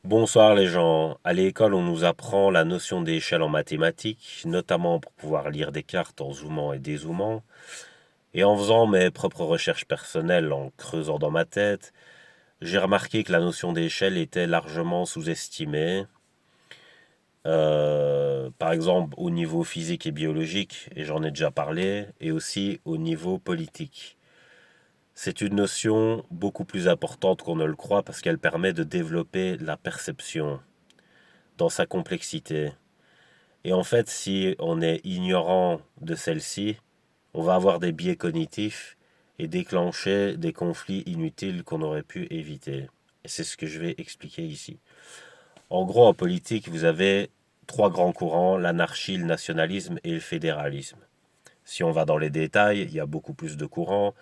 Bonsoir les gens. À l'école, on nous apprend la notion d'échelle en mathématiques, notamment pour pouvoir lire des cartes en zoomant et dézoomant. Et en faisant mes propres recherches personnelles, en creusant dans ma tête, j'ai remarqué que la notion d'échelle était largement sous-estimée. Par exemple, au niveau physique et biologique, et j'en ai déjà parlé, et aussi au niveau politique. C'est une notion beaucoup plus importante qu'on ne le croit parce qu'elle permet de développer la perception dans sa complexité. Et en fait, si on est ignorant de celle-ci, on va avoir des biais cognitifs et déclencher des conflits inutiles qu'on aurait pu éviter. Et c'est ce que je vais expliquer ici. En gros, en politique, vous avez trois grands courants, l'anarchie, le nationalisme et le fédéralisme. Si on va dans les détails, il y a beaucoup plus de courants.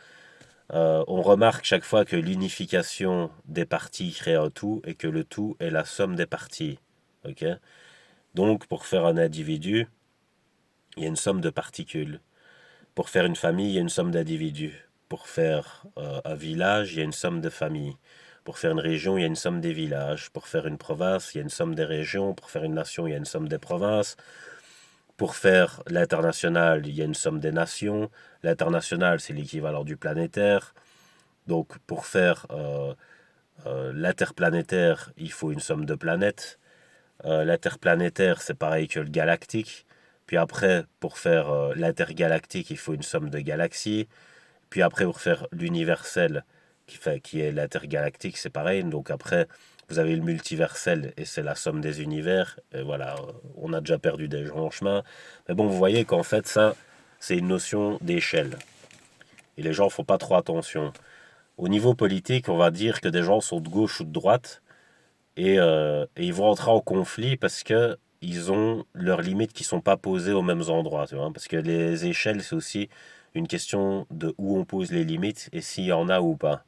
On remarque chaque fois que l'unification des parties crée un tout et que le tout est la somme des parties. Ok. Donc, pour faire un individu, il y a une somme de particules. Pour faire une famille, il y a une somme d'individus. Pour faire un village, il y a une somme de familles. Pour faire une région, il y a une somme des villages. Pour faire une province, il y a une somme des régions. Pour faire une nation, il y a une somme des provinces. Pour faire l'international, il y a une somme des nations. L'international, c'est l'équivalent du planétaire. Donc, pour faire l'interplanétaire, il faut une somme de planètes. L'interplanétaire, c'est pareil que le galactique. Puis après, pour faire l'intergalactique, il faut une somme de galaxies. Puis après, pour faire l'universel, qui est l'intergalactique, c'est pareil. Donc après, vous avez le multiversel et c'est la somme des univers. Et voilà, on a déjà perdu des gens en chemin. Mais bon, vous voyez qu'en fait, ça, c'est une notion d'échelle. Et les gens font pas trop attention. Au niveau politique, on va dire que des gens sont de gauche ou de droite et ils vont entrer en conflit parce que ils ont leurs limites qui sont pas posées aux mêmes endroits, tu vois. Parce que les échelles, c'est aussi une question de où on pose les limites et s'il y en a ou pas.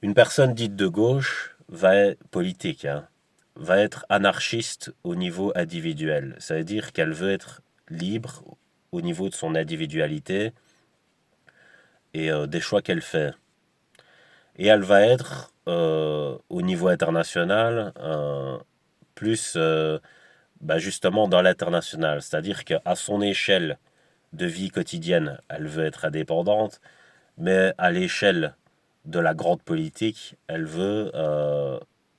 Une personne dite de gauche va être politique, hein, va être anarchiste au niveau individuel. Ça veut dire qu'elle veut être libre au niveau de son individualité et des choix qu'elle fait. Et elle va être au niveau international plus justement dans l'international. C'est-à-dire qu'à son échelle de vie quotidienne, elle veut être indépendante, mais à l'échelle de la grande politique, elle veut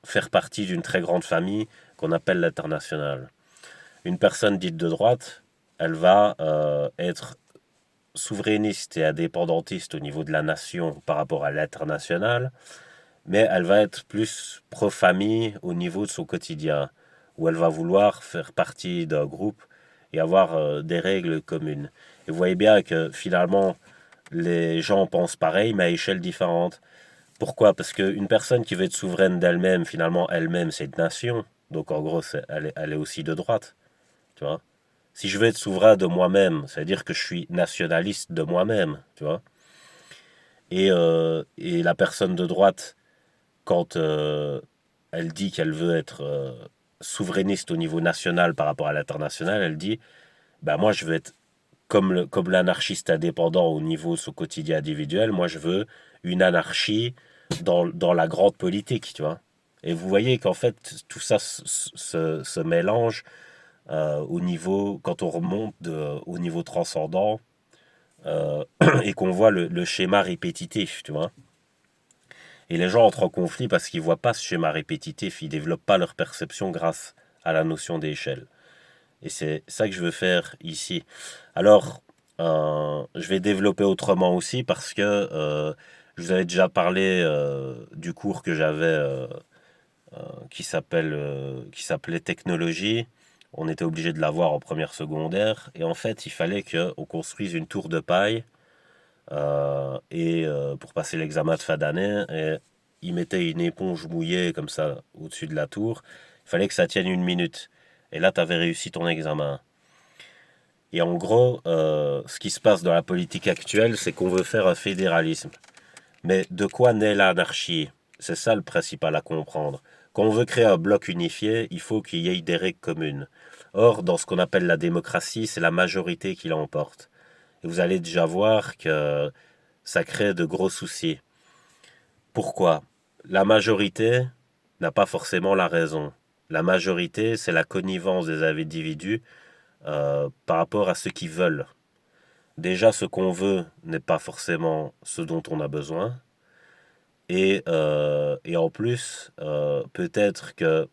faire partie d'une très grande famille qu'on appelle l'international. Une personne dite de droite, elle va être souverainiste et indépendantiste au niveau de la nation par rapport à l'international, mais elle va être plus pro-famille au niveau de son quotidien, où elle va vouloir faire partie d'un groupe et avoir des règles communes. Et vous voyez bien que finalement, les gens pensent pareil, mais à échelle différente. Pourquoi? Parce qu'une personne qui veut être souveraine d'elle-même, finalement, elle-même, c'est une nation. Donc en gros, elle est aussi de droite, tu vois. Si je veux être souverain de moi-même, ça veut dire que je suis nationaliste de moi-même, tu vois. Et la personne de droite, quand elle dit qu'elle veut être souverainiste au niveau national par rapport à l'international, elle dit, bah moi je veux être comme l'anarchiste indépendant au niveau de son quotidien individuel, moi je veux une anarchie dans la grande politique, tu vois. Et vous voyez qu'en fait, tout ça se mélange au niveau, quand on remonte au niveau transcendant et qu'on voit le schéma répétitif, tu vois. Et les gens entrent en conflit parce qu'ils ne voient pas ce schéma répétitif, ils ne développent pas leur perception grâce à la notion d'échelle. Et c'est ça que je veux faire ici. Alors, je vais développer autrement aussi parce que je vous avais déjà parlé du cours que j'avais qui s'appelait technologie. On était obligé de l'avoir en première secondaire. Et en fait, il fallait qu'on construise une tour de paille pour passer l'examen de fin d'année. Et il mettait une éponge mouillée comme ça au-dessus de la tour. Il fallait que ça tienne 1 minute. Et là, tu avais réussi ton examen. Et en gros, ce qui se passe dans la politique actuelle, c'est qu'on veut faire un fédéralisme. Mais de quoi naît l'anarchie? C'est ça le principal à comprendre. Quand on veut créer un bloc unifié, il faut qu'il y ait des règles communes. Or, dans ce qu'on appelle la démocratie, c'est la majorité qui l'emporte. Et vous allez déjà voir que ça crée de gros soucis. Pourquoi? La majorité, n'a pas forcément la raison. La majorité, c'est la connivence des individus par rapport à ce qu'ils veulent. Déjà, ce qu'on veut n'est pas forcément ce dont on a besoin. Et en plus, peut-être que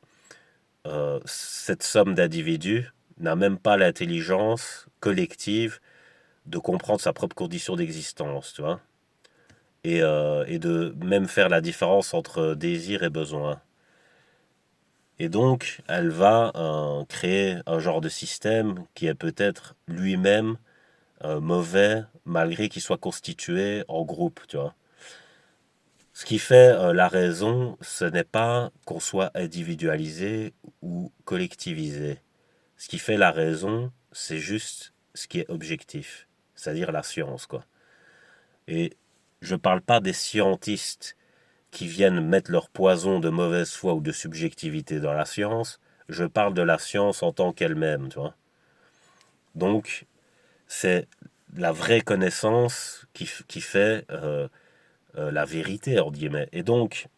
cette somme d'individus n'a même pas l'intelligence collective de comprendre sa propre condition d'existence, tu vois, et de même faire la différence entre désir et besoin. Et donc, elle va créer un genre de système qui est peut-être lui-même mauvais, malgré qu'il soit constitué en groupe, tu vois. Ce qui fait la raison, ce n'est pas qu'on soit individualisé ou collectivisé. Ce qui fait la raison, c'est juste ce qui est objectif, c'est-à-dire la science, quoi. Et je parle pas des scientistes qui viennent mettre leur poison de mauvaise foi ou de subjectivité dans la science, je parle de la science en tant qu'elle-même, tu vois. Donc, c'est la vraie connaissance qui fait la vérité, entre guillemets. Et donc,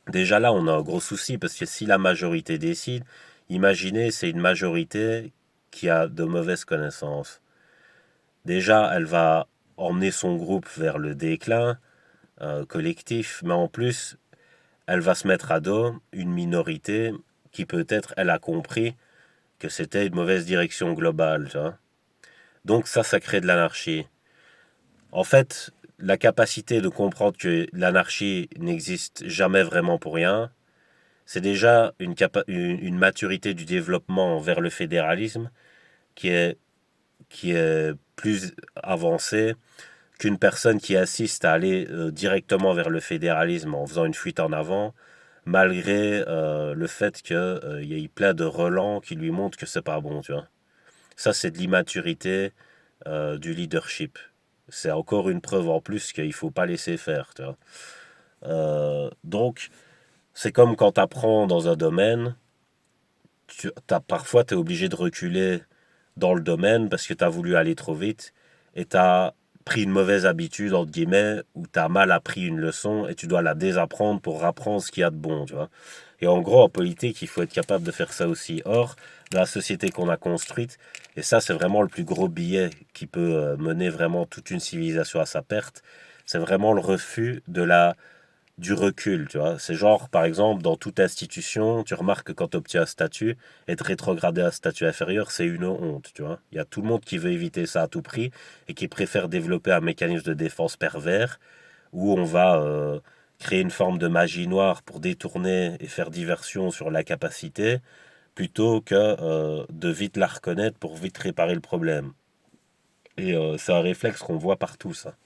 déjà là, on a un gros souci, parce que si la majorité décide, imaginez, c'est une majorité qui a de mauvaises connaissances. Déjà, elle va emmener son groupe vers le déclin collectif, mais en plus, elle va se mettre à dos une minorité qui peut-être, elle a compris que c'était une mauvaise direction globale, tu vois. Donc ça crée de l'anarchie. En fait, la capacité de comprendre que l'anarchie n'existe jamais vraiment pour rien, c'est déjà une maturité du développement vers le fédéralisme qui est, qui est plus avancée qu'une personne qui assiste à aller directement vers le fédéralisme en faisant une fuite en avant, malgré le fait qu'il y ait plein de relents qui lui montrent que c'est pas bon, tu vois. Ça, c'est de l'immaturité du leadership. C'est encore une preuve en plus qu'il faut pas laisser faire, tu vois. Donc, c'est comme quand tu apprends dans un domaine, parfois tu es obligé de reculer dans le domaine parce que tu as voulu aller trop vite et tu as pris une mauvaise habitude, entre guillemets, ou tu as mal appris une leçon et tu dois la désapprendre pour apprendre ce qu'il y a de bon, tu vois. Et en gros, en politique, il faut être capable de faire ça aussi. Or, dans la société qu'on a construite, et ça, c'est vraiment le plus gros billet qui peut mener vraiment toute une civilisation à sa perte, c'est vraiment le refus du recul, tu vois. C'est genre, par exemple, dans toute institution, tu remarques que quand tu obtiens un statut, être rétrogradé à un statut inférieur, c'est une honte, tu vois. Il y a tout le monde qui veut éviter ça à tout prix et qui préfère développer un mécanisme de défense pervers où on va créer une forme de magie noire pour détourner et faire diversion sur la capacité plutôt que de vite la reconnaître pour vite réparer le problème. Et c'est un réflexe qu'on voit partout, ça.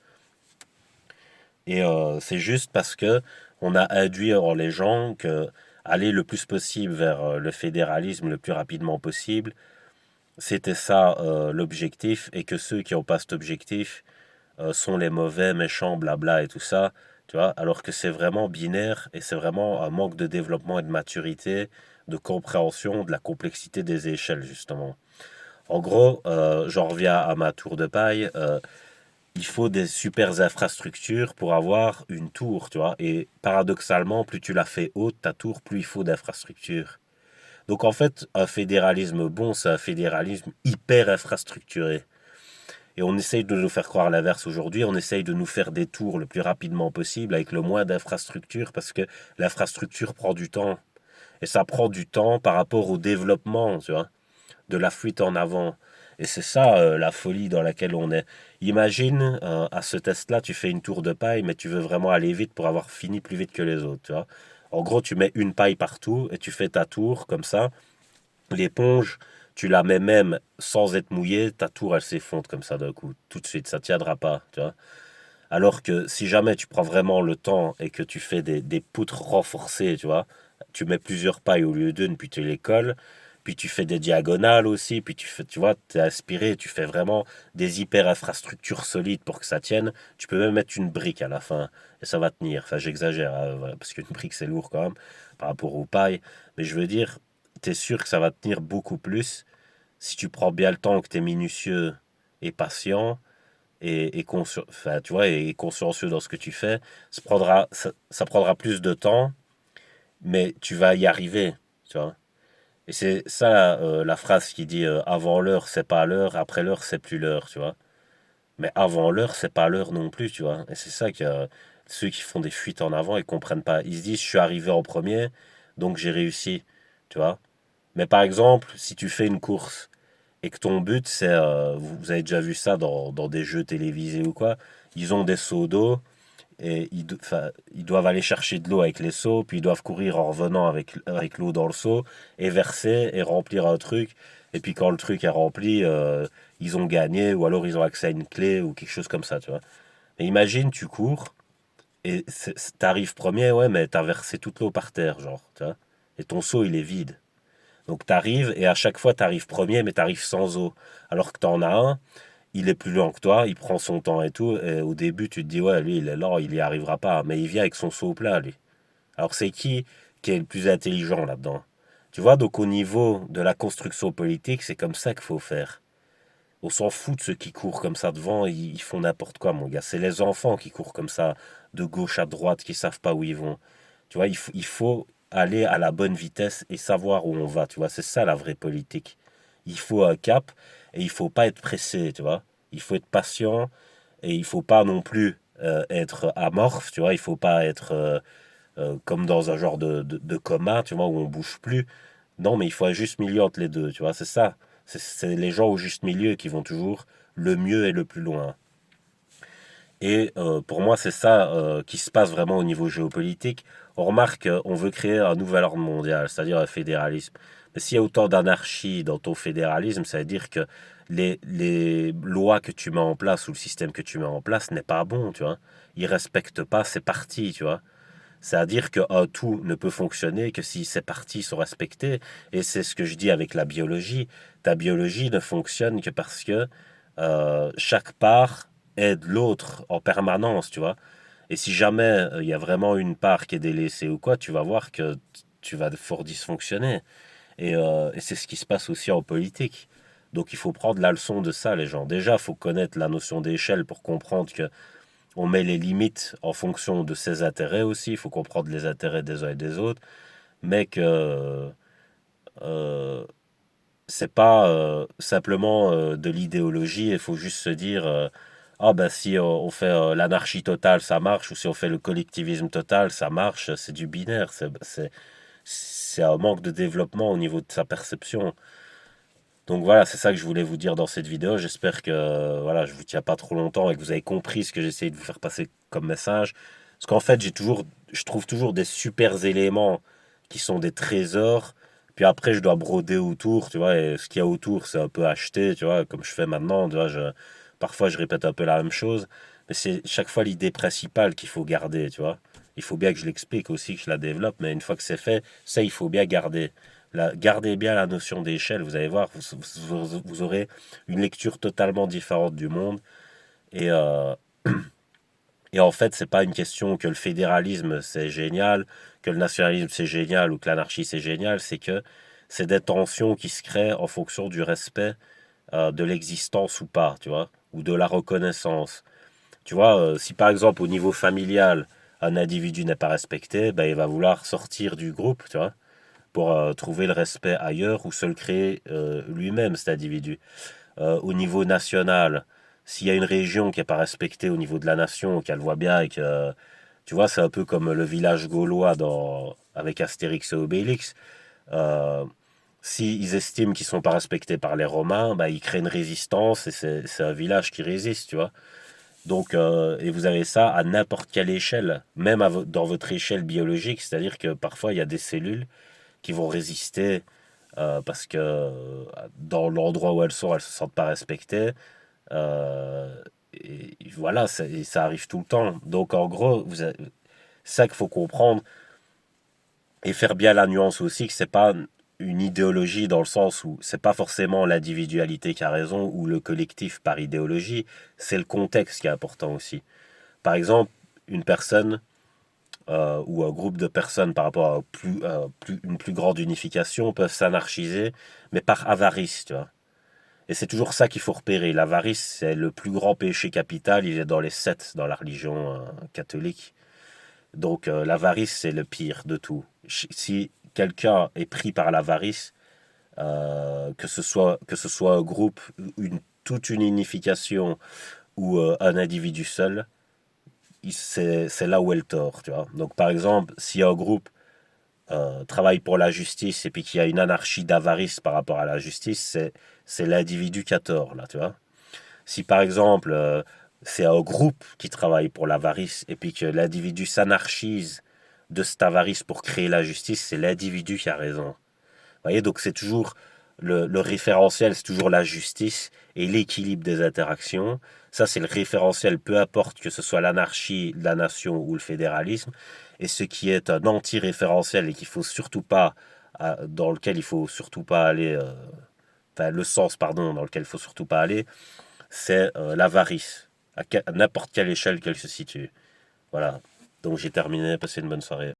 Et c'est juste parce que on a induit en les gens que aller le plus possible vers le fédéralisme le plus rapidement possible, c'était ça l'objectif, et que ceux qui n'ont pas cet objectif sont les mauvais, méchants, blabla et tout ça, tu vois, alors que c'est vraiment binaire et c'est vraiment un manque de développement et de maturité, de compréhension de la complexité des échelles, justement. En gros, j'en reviens à ma tour de paille. Il faut des super infrastructures pour avoir une tour, tu vois. Et paradoxalement, plus tu la fais haute, ta tour, plus il faut d'infrastructures. Donc en fait, un fédéralisme bon, c'est un fédéralisme hyper infrastructuré. Et on essaye de nous faire croire l'inverse aujourd'hui, on essaye de nous faire des tours le plus rapidement possible avec le moins d'infrastructures parce que l'infrastructure prend du temps. Et ça prend du temps par rapport au développement, tu vois, de la fuite en avant. Et c'est ça la folie dans laquelle on est. Imagine, à ce test-là, tu fais une tour de paille, mais tu veux vraiment aller vite pour avoir fini plus vite que les autres, tu vois. En gros, tu mets une paille partout et tu fais ta tour comme ça. L'éponge, tu la mets même sans être mouillée, ta tour, elle s'effondre comme ça d'un coup, tout de suite, ça ne tiendra pas, tu vois. Alors que si jamais tu prends vraiment le temps et que tu fais des poutres renforcées, tu vois, tu mets plusieurs pailles au lieu d'une, puis tu les colles, puis tu fais des diagonales aussi, puis tu fais, tu vois, t'es inspiré, tu fais vraiment des hyper infrastructures solides pour que ça tienne. Tu peux même mettre une brique à la fin et ça va tenir. Enfin, j'exagère, hein, voilà, parce qu'une brique c'est lourd quand même par rapport aux pailles. Mais je veux dire, t'es sûr que ça va tenir beaucoup plus si tu prends bien le temps, que t'es minutieux et patient enfin, tu vois, et consciencieux dans ce que tu fais. Ça prendra plus de temps mais tu vas y arriver, tu vois. Et c'est ça la phrase qui dit avant l'heure, c'est pas l'heure, après l'heure, c'est plus l'heure, tu vois. Mais avant l'heure, c'est pas l'heure non plus, tu vois. Et c'est ça que ceux qui font des fuites en avant, ils comprennent pas. Ils se disent, je suis arrivé en premier, donc j'ai réussi, tu vois. Mais par exemple, si tu fais une course et que ton but, c'est, vous avez déjà vu ça dans des jeux télévisés ou quoi, ils ont des seaux d'eau et ils doivent aller chercher de l'eau avec les seaux, puis ils doivent courir en revenant avec l'eau dans le seau et verser et remplir un truc. Et puis quand le truc est rempli, ils ont gagné ou alors ils ont accès à une clé ou quelque chose comme ça, tu vois. Et imagine, tu cours et t'arrives premier, ouais, mais t'as versé toute l'eau par terre, genre, tu vois. Et ton seau, il est vide. Donc t'arrives et à chaque fois t'arrives premier, mais t'arrives sans eau. Alors que t'en as un, il est plus lent que toi, il prend son temps et tout. Et au début, tu te dis, ouais, lui, il est lent, il y arrivera pas. Mais il vient avec son seau plat, lui. Alors c'est qui est le plus intelligent là-dedans? Tu vois, donc au niveau de la construction politique, c'est comme ça qu'il faut faire. On s'en fout de ceux qui courent comme ça devant, ils font n'importe quoi, mon gars. C'est les enfants qui courent comme ça, de gauche à droite, qui savent pas où ils vont. Tu vois, il faut aller à la bonne vitesse et savoir où on va, tu vois. C'est ça la vraie politique. Il faut un cap et il faut pas être pressé, tu vois. Il faut être patient et il faut pas non plus être amorphe, tu vois. Il faut pas être comme dans un genre de coma, tu vois, où on bouge plus. Non, mais il faut un juste milieu entre les deux, tu vois. C'est ça. C'est les gens au juste milieu qui vont toujours le mieux et le plus loin. Et pour moi, c'est ça qui se passe vraiment au niveau géopolitique. On remarque qu'on veut créer un nouvel ordre mondial, c'est-à-dire un fédéralisme. Mais s'il y a autant d'anarchie dans ton fédéralisme, ça veut dire que les lois que tu mets en place ou le système que tu mets en place n'est pas bon, tu vois. Ils respectent pas ces parties, tu vois. C'est-à-dire qu'un tout ne peut fonctionner que si ces parties sont respectées. Et c'est ce que je dis avec la biologie. Ta biologie ne fonctionne que parce que chaque part aide l'autre en permanence, tu vois. Et si jamais il y a vraiment une part qui est délaissée ou quoi, tu vas voir que tu vas fort dysfonctionner. Et c'est ce qui se passe aussi en politique. Donc il faut prendre la leçon de ça, les gens. Déjà, il faut connaître la notion d'échelle pour comprendre que on met les limites en fonction de ses intérêts aussi. Il faut comprendre les intérêts des uns et des autres. Mais que euh, c'est pas simplement de l'idéologie. Il faut juste se dire ah ben si on fait l'anarchie totale, ça marche. Ou si on fait le collectivisme total, ça marche. C'est du binaire. C'est un manque de développement au niveau de sa perception. Donc voilà, c'est ça que je voulais vous dire dans cette vidéo. J'espère que voilà, je vous tiens pas trop longtemps et que vous avez compris ce que j'essaie de vous faire passer comme message. Parce qu'en fait, je trouve toujours des super éléments qui sont des trésors. Puis après, je dois broder autour, tu vois. Et ce qu'il y a autour, c'est un peu acheté, tu vois, comme je fais maintenant. Tu vois, parfois, je répète un peu la même chose. Mais c'est chaque fois l'idée principale qu'il faut garder, tu vois. Il faut bien que je l'explique aussi, que je la développe. Mais une fois que c'est fait, ça, il faut bien garder. Gardez bien la notion d'échelle, vous allez voir, vous aurez une lecture totalement différente du monde. Et, euh, et en fait, c'est pas une question que le fédéralisme c'est génial, que le nationalisme c'est génial ou que l'anarchie c'est génial, c'est que c'est des tensions qui se créent en fonction du respect de l'existence ou pas, tu vois, ou de la reconnaissance. Tu vois, si par exemple au niveau familial, un individu n'est pas respecté, ben, il va vouloir sortir du groupe, tu vois, pour trouver le respect ailleurs ou se le créer lui-même, cet individu. Au niveau national, s'il y a une région qui n'est pas respectée au niveau de la nation, qu'elle voit bien et que, tu vois, c'est un peu comme le village gaulois avec Astérix et Obélix. Euh, S'ils estiment qu'ils ne sont pas respectés par les Romains, bah, ils créent une résistance et c'est un village qui résiste, tu vois. Donc, et vous avez ça à n'importe quelle échelle, même dans votre échelle biologique, c'est-à-dire que parfois il y a des cellules qui vont résister parce que dans l'endroit où elles se sentent pas respectées. Et voilà, et ça arrive tout le temps. Donc en gros, c'est ça qu'il faut comprendre et faire bien la nuance aussi que c'est pas une idéologie dans le sens où c'est pas forcément l'individualité qui a raison ou le collectif par idéologie, c'est le contexte qui est important aussi. Par exemple, une personne ou un groupe de personnes par rapport à une plus grande unification peuvent s'anarchiser, mais par avarice, tu vois. Et c'est toujours ça qu'il faut repérer. L'avarice, c'est le plus grand péché capital. Il est dans les sept dans la religion catholique. Donc l'avarice, c'est le pire de tout. Si quelqu'un est pris par l'avarice, que ce soit un groupe, toute une unification ou un individu seul, c'est là où est le tort, tu vois. Donc par exemple, si un groupe travaille pour la justice et puis qu'il y a une anarchie d'avarice par rapport à la justice, c'est l'individu qui a tort, là, tu vois. Si par exemple, c'est un groupe qui travaille pour l'avarice et puis que l'individu s'anarchise de cette avarice pour créer la justice, c'est l'individu qui a raison. Vous voyez, donc c'est toujours le référentiel, c'est toujours la justice et l'équilibre des interactions. Ça, c'est le référentiel, peu importe que ce soit l'anarchie, la nation ou le fédéralisme. Et ce qui est un anti-référentiel et qu'il faut surtout pas, dans lequel il faut surtout pas aller, enfin le sens, pardon, dans lequel il faut surtout pas aller, c'est l'avarice, à n'importe quelle échelle qu'elle se situe. Voilà. Donc j'ai terminé, passez une bonne soirée.